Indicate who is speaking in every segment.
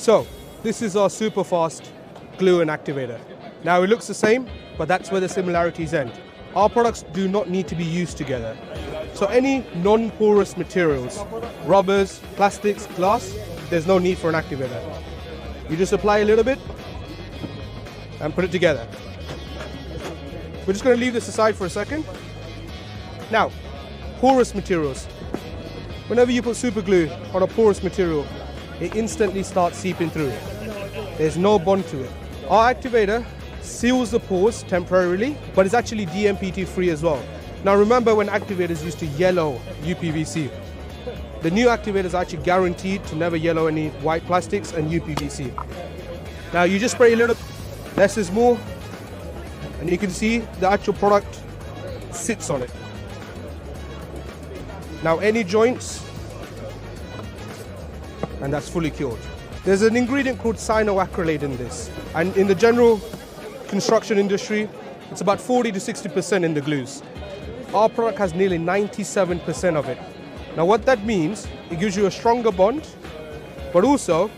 Speaker 1: So this is our Superfast glue and activator. Now it looks the same, but that's where the similarities end. Our products do not need to be used together. So any non-porous materials, rubbers, plastics, glass, there's no need for an activator. You just apply a little bit and put it together. We're just going to leave this aside for a second. Now, porous materials. Whenever you put super glue on a porous material, it instantly starts seeping through. There's no bond to it. Our activator seals the pores temporarily, but it's actually DMPT free as well. Now remember when activators used to yellow UPVC. The new activators are actually guaranteed to never yellow any white plastics and UPVC. Now you just spray a little, less is more, and you can see the actual product sits on it. Now any joints, and that's fully cured. There's an ingredient called cyanoacrylate in this, and in the general construction industry, it's about 40 to 60% in the glues. Our product has nearly 97% of it. Now what that means, it gives you a stronger bond, but also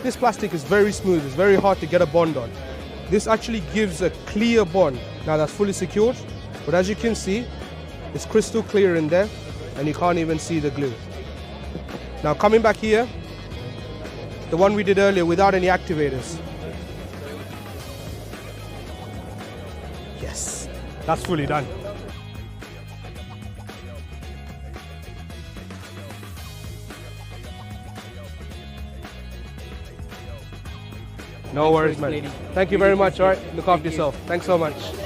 Speaker 1: this plastic is very smooth, it's very hard to get a bond on. This actually gives a clear bond. Now that's fully secured, but as you can see, it's crystal clear in there and you can't even see the glue. Now coming back here, the one we did earlier without any activators. Yes, that's fully done. No worries, man. Thank you very much. All right, look after yourself. Thanks so much.